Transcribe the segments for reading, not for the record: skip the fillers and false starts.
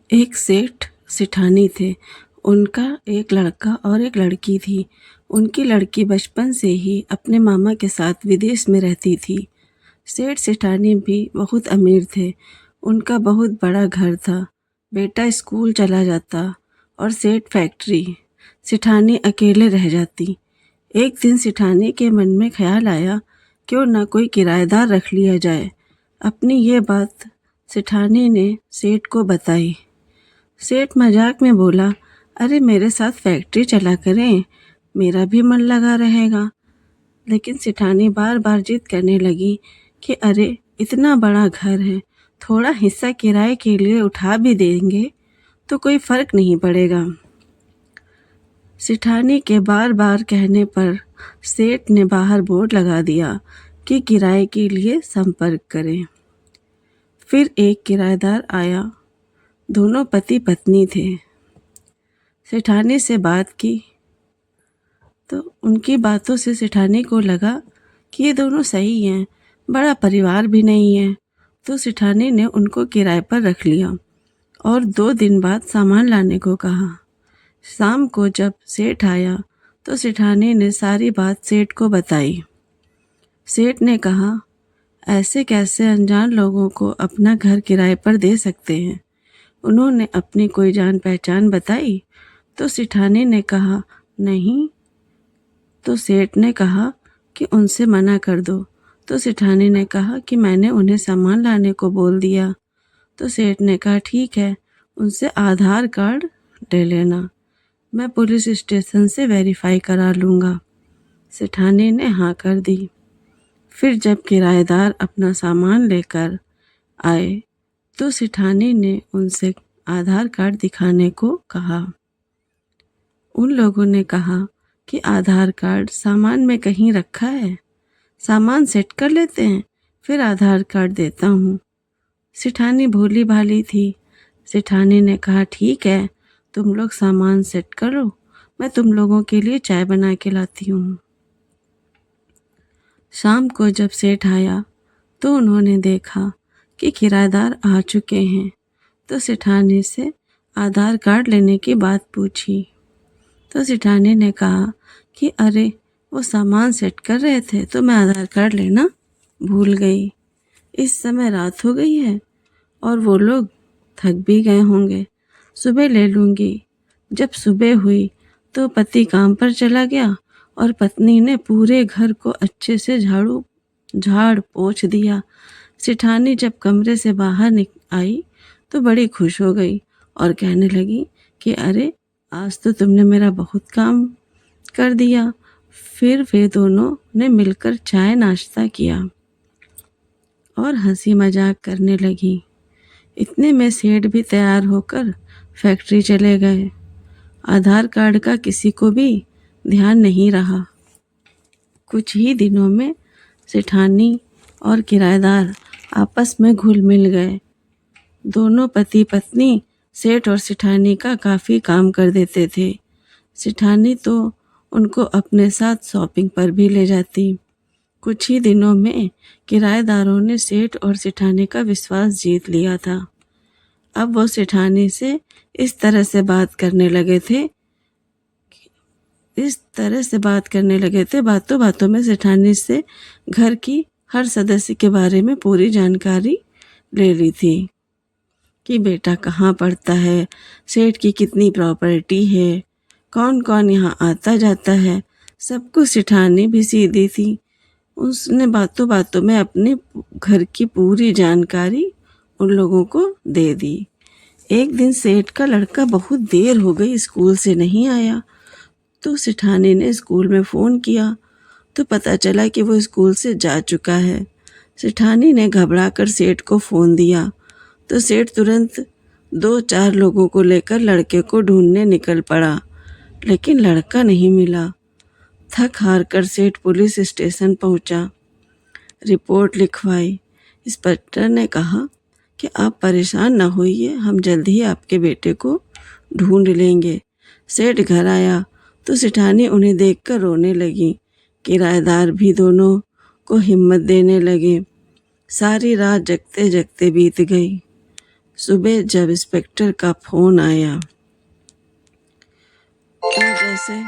एक सेठ सेठानी थे। उनका एक लड़का और एक लड़की थी। उनकी लड़की बचपन से ही अपने मामा के साथ विदेश में रहती थी। सेठ सेठानी भी बहुत अमीर थे। उनका बहुत बड़ा घर था। बेटा स्कूल चला जाता और सेठ फैक्ट्री। सेठानी अकेले रह जाती। एक दिन सेठानी के मन में ख्याल आया, क्यों ना कोई किराएदार रख लिया जाए। अपनी ये बात सेठानी ने सेठ को बताई। सेठ मजाक में बोला, अरे मेरे साथ फैक्ट्री चला करें, मेरा भी मन लगा रहेगा। लेकिन सेठानी बार बार जिद करने लगी कि अरे इतना बड़ा घर है, थोड़ा हिस्सा किराए के लिए उठा भी देंगे तो कोई फर्क नहीं पड़ेगा। सेठानी के बार बार कहने पर सेठ ने बाहर बोर्ड लगा दिया कि किराए के लिए संपर्क करें। फिर एक किराएदार आया। दोनों पति पत्नी थे। सेठानी से बात की तो उनकी बातों से सेठानी को लगा कि ये दोनों सही हैं, बड़ा परिवार भी नहीं है। तो सेठानी ने उनको किराए पर रख लिया और 2 दिन बाद सामान लाने को कहा। शाम को जब सेठ आया तो सेठानी ने सारी बात सेठ को बताई। सेठ ने कहा, ऐसे कैसे अनजान लोगों को अपना घर किराए पर दे सकते हैं। उन्होंने अपनी कोई जान पहचान बताई तो सेठानी ने कहा नहीं। तो सेठ ने कहा कि उनसे मना कर दो। तो सेठानी ने कहा कि मैंने उन्हें सामान लाने को बोल दिया। तो सेठ ने कहा ठीक है, उनसे आधार कार्ड ले लेना, मैं पुलिस स्टेशन से वेरीफाई करा लूँगा। सेठानी ने हाँ कर दी। फिर जब किराएदार अपना सामान लेकर आए तो सेठानी ने उनसे आधार कार्ड दिखाने को कहा। उन लोगों ने कहा कि आधार कार्ड सामान में कहीं रखा है, सामान सेट कर लेते हैं, फिर आधार कार्ड देता हूँ। सेठानी भोली भाली थी। सेठानी ने कहा ठीक है, तुम लोग सामान सेट करो, मैं तुम लोगों के लिए चाय बना के लाती हूँ। शाम को जब सेठ आया तो उन्होंने देखा कि किराएदार आ चुके हैं। तो सेठानी से आधार कार्ड लेने की बात पूछी। तो सेठानी ने कहा कि अरे वो सामान सेट कर रहे थे तो मैं आधार कार्ड लेना भूल गई। इस समय रात हो गई है और वो लोग थक भी गए होंगे, सुबह ले लूँगी। जब सुबह हुई तो पति काम पर चला गया और पत्नी ने पूरे घर को अच्छे से झाड़ पोंछ दिया। सेठानी जब कमरे से बाहर आई तो बड़ी खुश हो गई और कहने लगी कि अरे आज तो तुमने मेरा बहुत काम कर दिया। फिर वे दोनों ने मिलकर चाय नाश्ता किया और हंसी मजाक करने लगी। इतने में सेठ भी तैयार होकर फैक्ट्री चले गए। आधार कार्ड का किसी को भी ध्यान नहीं रहा। कुछ ही दिनों में सेठानी और किराएदार आपस में घुल मिल गए। दोनों पति पत्नी सेठ और सेठानी का काफ़ी काम कर देते थे। सेठानी तो उनको अपने साथ शॉपिंग पर भी ले जाती। कुछ ही दिनों में किराएदारों ने सेठ और सेठानी का विश्वास जीत लिया था। अब वो सेठानी से इस तरह से बात करने लगे थे, बातों बातों में सेठानी से घर की हर सदस्य के बारे में पूरी जानकारी ले ली थी कि बेटा कहाँ पढ़ता है, सेठ की कितनी प्रॉपर्टी है, कौन कौन यहाँ आता जाता है, सब कुछ सेठानी भी सीधी थी। उसने बातों बातों में अपने घर की पूरी जानकारी उन लोगों को दे दी। एक दिन सेठ का लड़का बहुत देर हो गई स्कूल से नहीं आया। तो सेठानी ने स्कूल में फ़ोन किया तो पता चला कि वो स्कूल से जा चुका है। सेठानी ने घबराकर सेठ को फ़ोन दिया तो सेठ तुरंत 2-4 लोगों को लेकर लड़के को ढूंढने निकल पड़ा, लेकिन लड़का नहीं मिला। थक हार कर सेठ पुलिस स्टेशन पहुंचा, रिपोर्ट लिखवाई। इंस्पेक्टर ने कहा कि आप परेशान ना होइए, हम जल्द ही आपके बेटे को ढूंढ लेंगे। सेठ घर आया तो सेठानी उन्हें देखकर रोने लगी। किराएदार भी दोनों को हिम्मत देने लगे। सारी रात जगते जगते बीत गई। सुबह जब इंस्पेक्टर का फोन आया तो जैसे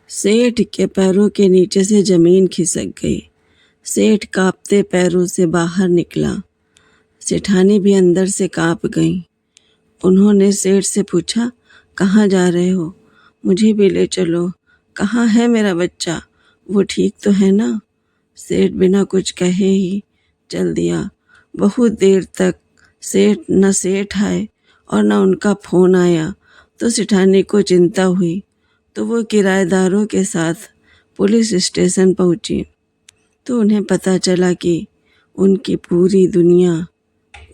सेठ के पैरों के नीचे से जमीन खिसक गई। सेठ कांपते पैरों से बाहर निकला। सेठानी भी अंदर से कांप गई। उन्होंने सेठ से पूछा, कहाँ जा रहे हो? मुझे भी ले चलो। कहाँ है मेरा बच्चा? वो ठीक तो है ना? सेठ बिना कुछ कहे ही चल दिया। बहुत देर तक न सेठ आए और न उनका फोन आया तो सेठानी को चिंता हुई। तो वो किराएदारों के साथ पुलिस स्टेशन पहुंची तो उन्हें पता चला कि उनकी पूरी दुनिया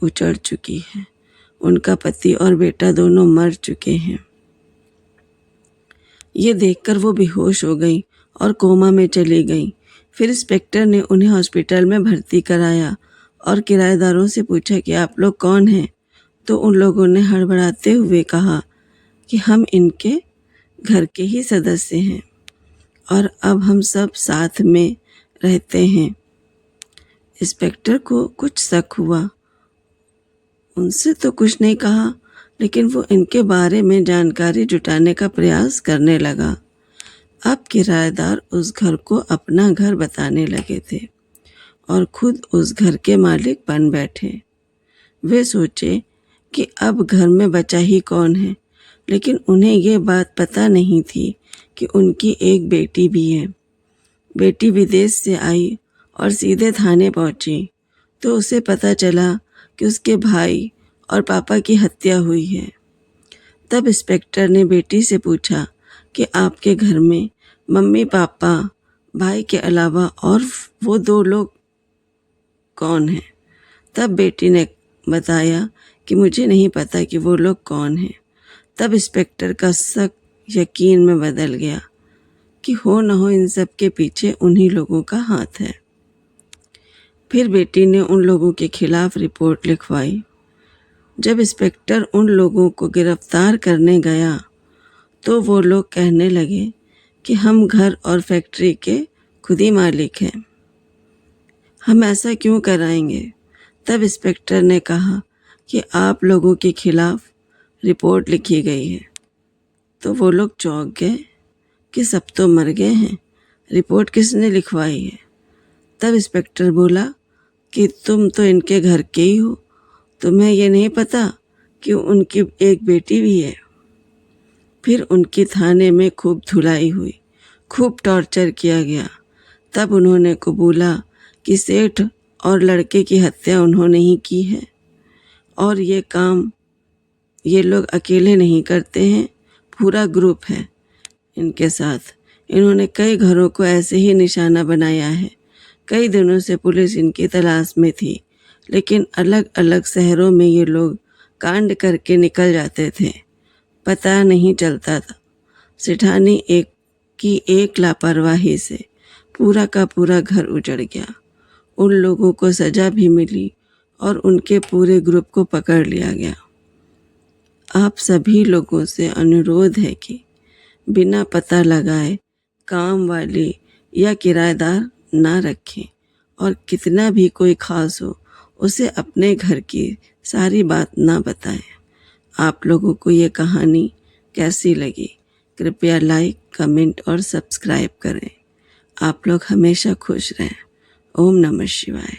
उजड़ चुकी है। उनका पति और बेटा दोनों मर चुके हैं। ये देखकर वो बेहोश हो गई और कोमा में चली गई। फिर इंस्पेक्टर ने उन्हें हॉस्पिटल में भर्ती कराया और किराएदारों से पूछा कि आप लोग कौन हैं? तो उन लोगों ने हड़बड़ाते हुए कहा कि हम इनके घर के ही सदस्य हैं और अब हम सब साथ में रहते हैं। इंस्पेक्टर को कुछ शक हुआ। उनसे तो कुछ नहीं कहा, लेकिन वो इनके बारे में जानकारी जुटाने का प्रयास करने लगा। अब किराएदार उस घर को अपना घर बताने लगे थे और खुद उस घर के मालिक बन बैठे। वे सोचे कि अब घर में बचा ही कौन है, लेकिन उन्हें ये बात पता नहीं थी कि उनकी एक बेटी भी है। बेटी विदेश से आई और सीधे थाने पहुंची तो उसे पता चला कि उसके भाई और पापा की हत्या हुई है। तब इंस्पेक्टर ने बेटी से पूछा कि आपके घर में मम्मी पापा भाई के अलावा और वो 2 लोग कौन हैं? तब बेटी ने बताया कि मुझे नहीं पता कि वो लोग कौन हैं। तब इंस्पेक्टर का शक यकीन में बदल गया कि हो न हो इन सब के पीछे उन्हीं लोगों का हाथ है। फिर बेटी ने उन लोगों के खिलाफ रिपोर्ट लिखवाई। जब इंस्पेक्टर उन लोगों को गिरफ्तार करने गया तो वो लोग कहने लगे कि हम घर और फैक्ट्री के खुद ही मालिक हैं, हम ऐसा क्यों कराएंगे? तब इंस्पेक्टर ने कहा कि आप लोगों के खिलाफ रिपोर्ट लिखी गई है। तो वो लोग चौंक गए कि सब तो मर गए हैं, रिपोर्ट किसने लिखवाई है? तब इंस्पेक्टर बोला कि तुम तो इनके घर के ही हो, तुम्हें ये नहीं पता कि उनकी एक बेटी भी है। फिर उनकी थाने में खूब धुलाई हुई, खूब टॉर्चर किया गया। तब उन्होंने कबूला कि सेठ और लड़के की हत्या उन्होंने ही की है और ये काम ये लोग अकेले नहीं करते हैं, पूरा ग्रुप है इनके साथ। इन्होंने कई घरों को ऐसे ही निशाना बनाया है। कई दिनों से पुलिस इनकी तलाश में थी, लेकिन अलग अलग शहरों में ये लोग कांड करके निकल जाते थे, पता नहीं चलता था। सेठानी एक लापरवाही से पूरा का पूरा घर उजड़ गया। उन लोगों को सजा भी मिली और उनके पूरे ग्रुप को पकड़ लिया गया। आप सभी लोगों से अनुरोध है कि बिना पता लगाए काम वाली या किराएदार ना रखें और कितना भी कोई खास हो उसे अपने घर की सारी बात ना बताएं। आप लोगों को ये कहानी कैसी लगी? कृपया लाइक, कमेंट और सब्सक्राइब करें। आप लोग हमेशा खुश रहें। ओम नमः शिवाय।